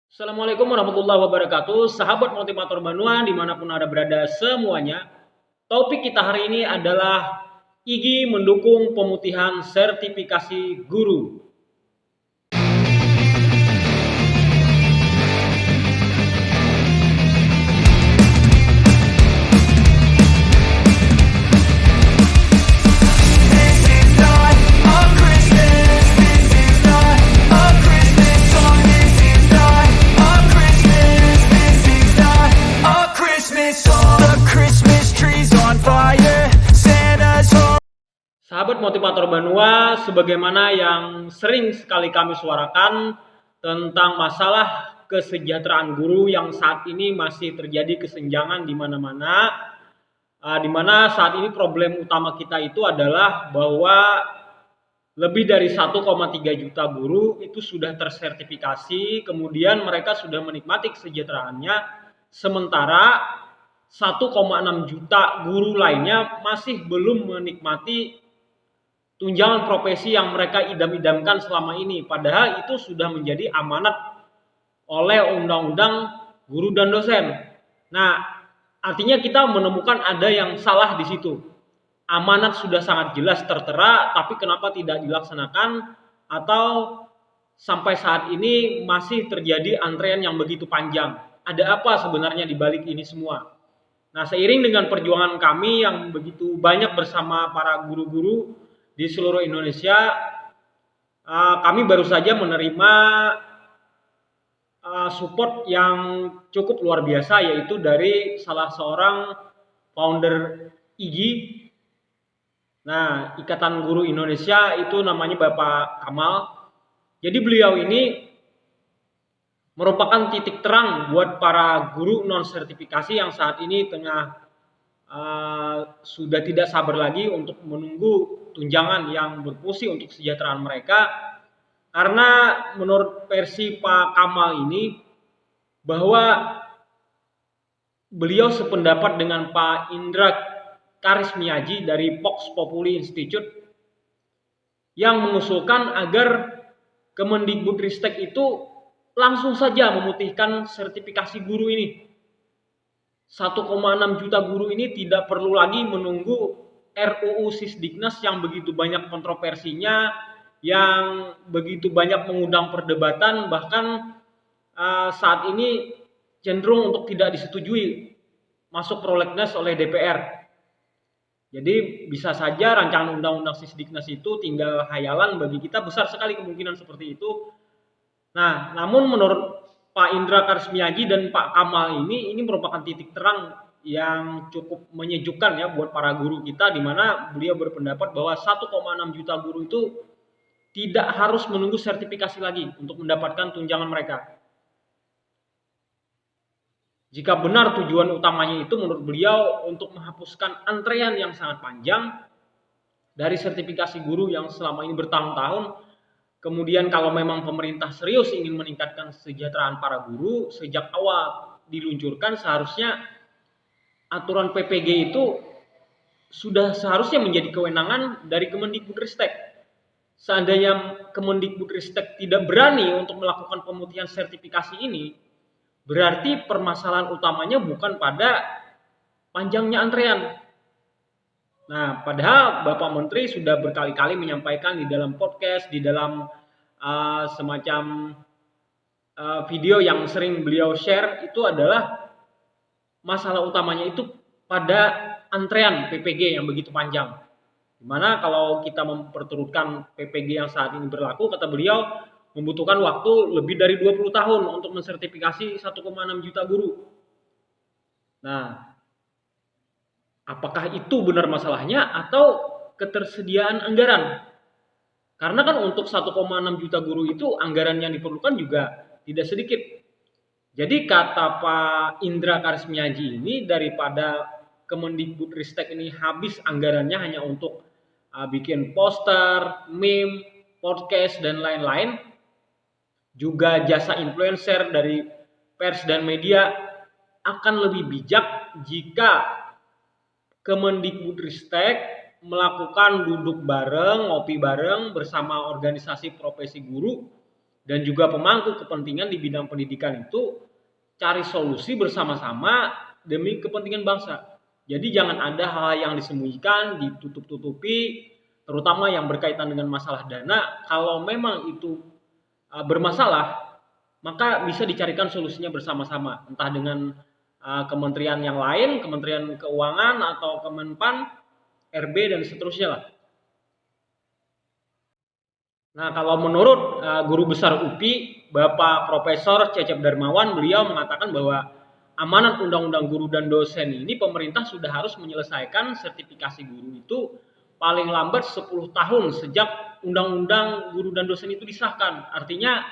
Assalamualaikum warahmatullahi wabarakatuh. Sahabat motivator Banua dimanapun Anda berada semuanya. Topik kita hari ini adalah IGI mendukung pemutihan sertifikasi guru. Sahabat motivator Banua, sebagaimana yang sering sekali kami suarakan tentang masalah kesejahteraan guru yang saat ini masih terjadi kesenjangan di mana-mana, di mana saat ini problem utama kita itu adalah bahwa lebih dari 1,3 juta guru itu sudah tersertifikasi, kemudian mereka sudah menikmati kesejahteraannya, sementara 1,6 juta guru lainnya masih belum menikmati tunjangan profesi yang mereka idam-idamkan selama ini, padahal itu sudah menjadi amanat oleh undang-undang guru dan dosen. Nah, artinya kita menemukan ada yang salah di situ. Amanat sudah sangat jelas tertera, tapi kenapa tidak dilaksanakan atau sampai saat ini masih terjadi antrean yang begitu panjang? Ada apa sebenarnya di balik ini semua? Nah, seiring dengan perjuangan kami yang begitu banyak bersama para guru-guru di seluruh Indonesia, kami baru saja menerima support yang cukup luar biasa, yaitu dari salah seorang founder IGI. Nah, Ikatan Guru Indonesia, itu namanya Bapak Kamal. Jadi beliau ini merupakan titik terang buat para guru non sertifikasi yang saat ini tengah sudah tidak sabar lagi untuk menunggu tunjangan yang berfungsi untuk kesejahteraan mereka, karena menurut versi Pak Kamal ini bahwa beliau sependapat dengan Pak Indra Karismiaji dari Vox Populi Institute yang mengusulkan agar Kemendikbudristek itu langsung saja memutihkan sertifikasi guru ini. 1,6 juta guru ini tidak perlu lagi menunggu RUU Sisdiknas yang begitu banyak kontroversinya, yang begitu banyak mengundang perdebatan, bahkan saat ini cenderung untuk tidak disetujui masuk prolegnas oleh DPR. Jadi bisa saja rancangan undang-undang Sisdiknas itu tinggal hayalan, bagi kita besar sekali kemungkinan seperti itu. Nah, namun menurut Pak Indra Karismiaji dan Pak Kamal ini merupakan titik terang yang cukup menyejukkan ya buat para guru kita, di mana beliau berpendapat bahwa 1,6 juta guru itu tidak harus menunggu sertifikasi lagi untuk mendapatkan tunjangan mereka. Jika benar tujuan utamanya itu menurut beliau untuk menghapuskan antrean yang sangat panjang dari sertifikasi guru yang selama ini bertahun-tahun. Kemudian kalau memang pemerintah serius ingin meningkatkan kesejahteraan para guru, sejak awal diluncurkan seharusnya aturan PPG itu sudah seharusnya menjadi kewenangan dari Kemendikbudristek. Seandainya Kemendikbudristek tidak berani untuk melakukan pemutihan sertifikasi ini, berarti permasalahan utamanya bukan pada panjangnya antrean. Nah, padahal Bapak Menteri sudah berkali-kali menyampaikan di dalam podcast, di dalam semacam video yang sering beliau share, itu adalah masalah utamanya itu pada antrean PPG yang begitu panjang. Dimana kalau kita memperturutkan PPG yang saat ini berlaku, kata beliau membutuhkan waktu lebih dari 20 tahun untuk mensertifikasi 1,6 juta guru. Nah, apakah itu benar masalahnya atau ketersediaan anggaran? Karena kan untuk 1,6 juta guru itu anggaran yang diperlukan juga tidak sedikit. Jadi kata Pak Indra Karismiaji ini, daripada Kemendikbudristek ini habis anggarannya hanya untuk bikin poster, meme, podcast, dan lain-lain, juga jasa influencer dari pers dan media, akan lebih bijak jika Kemendikbudristek melakukan duduk bareng, ngopi bareng bersama organisasi profesi guru dan juga pemangku kepentingan di bidang pendidikan itu cari solusi bersama-sama demi kepentingan bangsa. Jadi jangan ada hal yang disembunyikan, ditutup-tutupi, terutama yang berkaitan dengan masalah dana. Kalau memang itu bermasalah, maka bisa dicarikan solusinya bersama-sama, entah dengan kementerian yang lain, Kementerian Keuangan atau Kemenpan, RB dan seterusnya lah. Nah, kalau menurut Guru Besar UPI, Bapak Profesor Cecep Darmawan, beliau mengatakan bahwa amanat Undang-Undang Guru dan Dosen ini pemerintah sudah harus menyelesaikan sertifikasi guru itu paling lambat 10 tahun sejak Undang-Undang Guru dan Dosen itu disahkan. Artinya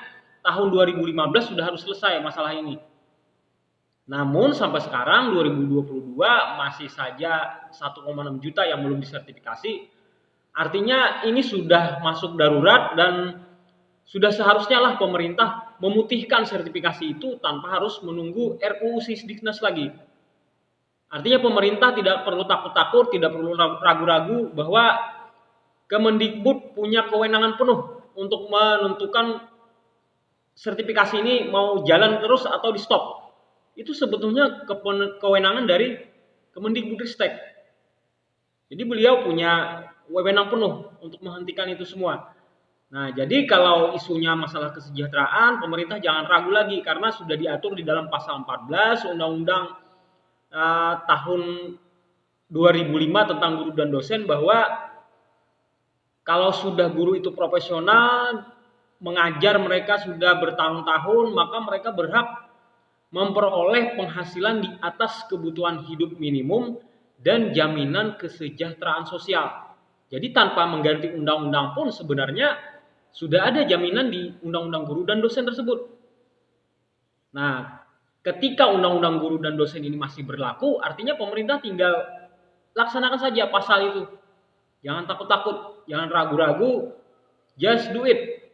tahun 2015 sudah harus selesai masalah ini. Namun sampai sekarang 2022 masih saja 1,6 juta yang belum disertifikasi. Artinya ini sudah masuk darurat dan sudah seharusnya lah pemerintah memutihkan sertifikasi itu tanpa harus menunggu RUU Sisdiknas lagi. Artinya pemerintah tidak perlu takut-takut, tidak perlu ragu-ragu bahwa Kemendikbud punya kewenangan penuh untuk menentukan sertifikasi ini mau jalan terus atau di stop. Itu sebetulnya kewenangan dari Kemendikbudristek. Jadi beliau punya wewenang penuh untuk menghentikan itu semua. Nah, jadi kalau isunya masalah kesejahteraan, pemerintah jangan ragu lagi karena sudah diatur di dalam pasal 14 Undang-Undang tahun 2005 tentang guru dan dosen bahwa kalau sudah guru itu profesional, mengajar mereka sudah bertahun-tahun, maka mereka berhak memperoleh penghasilan di atas kebutuhan hidup minimum dan jaminan kesejahteraan sosial. Jadi tanpa mengganti undang-undang pun sebenarnya sudah ada jaminan di Undang-Undang Guru dan Dosen tersebut. Nah, ketika Undang-Undang Guru dan Dosen ini masih berlaku, artinya pemerintah tinggal laksanakan saja pasal itu. Jangan takut-takut, jangan ragu-ragu, just do it.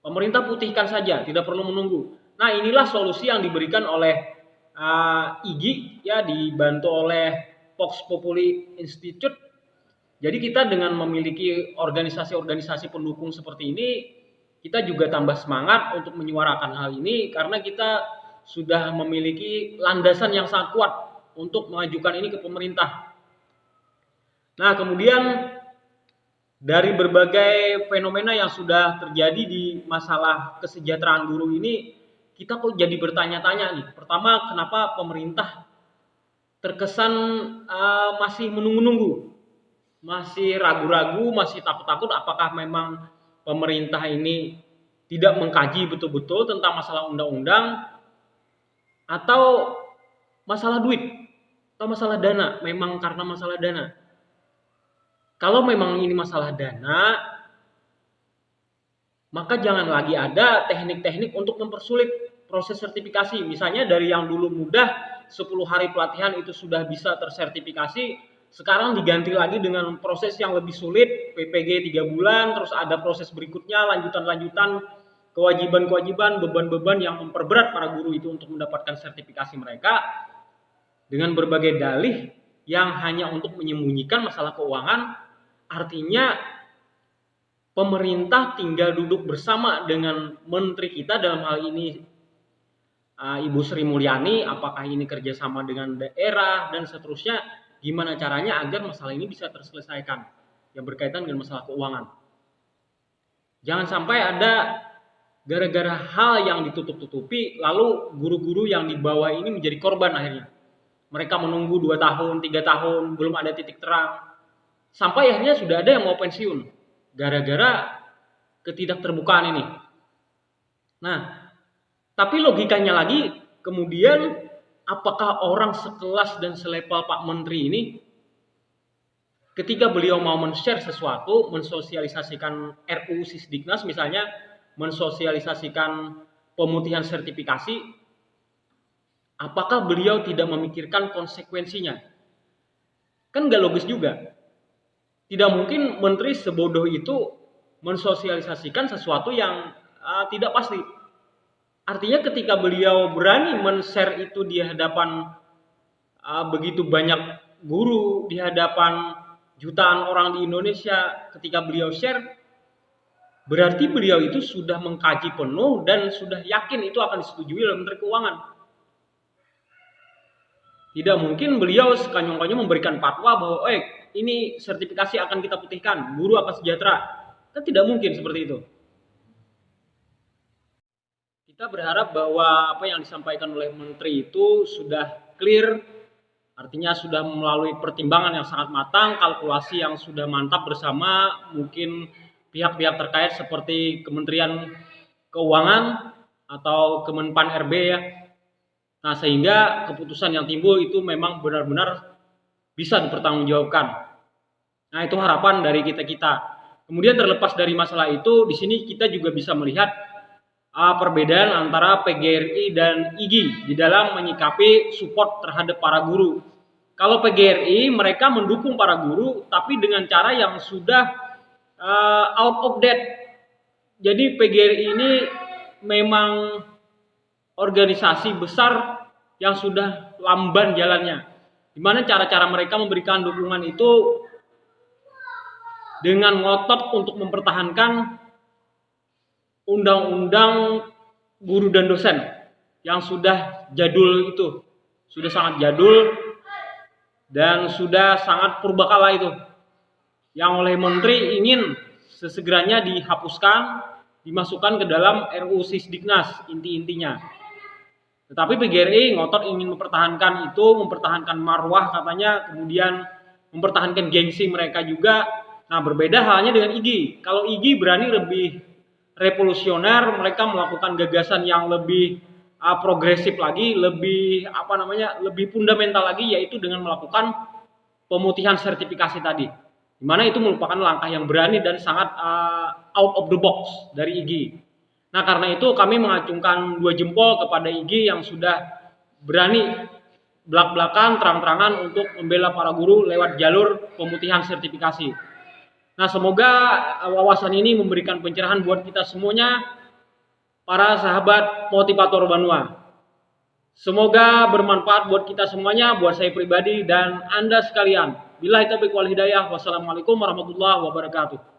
Pemerintah putihkan saja, tidak perlu menunggu. Nah, inilah solusi yang diberikan oleh IGI, ya, dibantu oleh Vox Populi Institute. Jadi kita dengan memiliki organisasi-organisasi pendukung seperti ini, kita juga tambah semangat untuk menyuarakan hal ini karena kita sudah memiliki landasan yang sangat kuat untuk mengajukan ini ke pemerintah. Nah, kemudian dari berbagai fenomena yang sudah terjadi di masalah kesejahteraan guru ini, kita kok jadi bertanya-tanya nih. Pertama, kenapa pemerintah terkesan masih menunggu-nunggu, masih ragu-ragu, masih takut-takut apakah memang pemerintah ini tidak mengkaji betul-betul tentang masalah undang-undang atau masalah duit atau masalah dana, memang karena masalah dana. Kalau memang ini masalah dana, maka jangan lagi ada teknik-teknik untuk mempersulit proses sertifikasi. Misalnya dari yang dulu mudah, 10 hari pelatihan itu sudah bisa tersertifikasi, sekarang diganti lagi dengan proses yang lebih sulit, PPG 3 bulan, terus ada proses berikutnya, lanjutan-lanjutan, kewajiban-kewajiban, beban-beban yang memperberat para guru itu untuk mendapatkan sertifikasi mereka, dengan berbagai dalih yang hanya untuk menyembunyikan masalah keuangan. Artinya pemerintah tinggal duduk bersama dengan menteri kita, dalam hal ini Ibu Sri Mulyani, apakah ini kerjasama dengan daerah dan seterusnya, gimana caranya agar masalah ini bisa terselesaikan yang berkaitan dengan masalah keuangan. Jangan sampai ada gara-gara hal yang ditutup-tutupi lalu guru-guru yang di bawah ini menjadi korban akhirnya. Mereka menunggu 2 tahun, 3 tahun, belum ada titik terang. Sampai akhirnya sudah ada yang mau pensiun gara-gara ketidakterbukaan ini. Nah, tapi logikanya lagi kemudian, apakah orang sekelas dan selevel Pak Menteri ini ketika beliau mau men-share sesuatu, mensosialisasikan RUU Sisdiknas misalnya, mensosialisasikan pemutihan sertifikasi, apakah beliau tidak memikirkan konsekuensinya? Kan gak logis juga. Tidak mungkin menteri sebodoh itu mensosialisasikan sesuatu yang tidak pasti. Artinya ketika beliau berani men-share itu di hadapan begitu banyak guru, di hadapan jutaan orang di Indonesia, ketika beliau share, Berarti beliau itu sudah mengkaji penuh dan sudah yakin itu akan disetujui oleh Menteri Keuangan. Tidak mungkin beliau sekonyong-konyong memberikan fatwa bahwa ini sertifikasi akan kita putihkan, buruh akan sejahtera. Kan tidak mungkin seperti itu. Kita berharap bahwa apa yang disampaikan oleh Menteri itu sudah clear, artinya sudah melalui pertimbangan yang sangat matang, kalkulasi yang sudah mantap bersama mungkin pihak-pihak terkait seperti Kementerian Keuangan atau Kemenpan RB ya. Nah, sehingga keputusan yang timbul itu memang benar-benar bisa dipertanggungjawabkan. Nah, itu harapan dari kita-kita. Kemudian terlepas dari masalah itu, di sini kita juga bisa melihat perbedaan antara PGRI dan IGI di dalam menyikapi support terhadap para guru. Kalau PGRI mereka mendukung para guru tapi dengan cara yang sudah out of date. Jadi PGRI ini memang organisasi besar yang sudah lamban jalannya. Di mana cara-cara mereka memberikan dukungan itu dengan ngotot untuk mempertahankan undang-undang guru dan dosen yang sudah jadul itu. Sudah sangat jadul dan sudah sangat purbakala itu. Yang oleh Menteri ingin sesegeranya dihapuskan, dimasukkan ke dalam RUU Sisdiknas inti-intinya. Tetapi PGRI ngotot ingin mempertahankan itu, mempertahankan marwah katanya, kemudian mempertahankan gengsi mereka juga. Nah, berbeda halnya dengan IGI. Kalau IGI berani lebih revolusioner, mereka melakukan gagasan yang lebih progresif lagi, lebih lebih fundamental lagi, yaitu dengan melakukan pemutihan sertifikasi tadi. Di mana itu merupakan langkah yang berani dan sangat out of the box dari IGI. Nah, karena itu kami mengacungkan 2 jempol kepada IGI yang sudah berani belak-belakan, terang-terangan untuk membela para guru lewat jalur pemutihan sertifikasi. Nah, semoga wawasan ini memberikan pencerahan buat kita semuanya, para sahabat motivator Banua. Semoga bermanfaat buat kita semuanya, buat saya pribadi dan Anda sekalian. Billahi taufiq wal hidayah. Wassalamualaikum warahmatullahi wabarakatuh.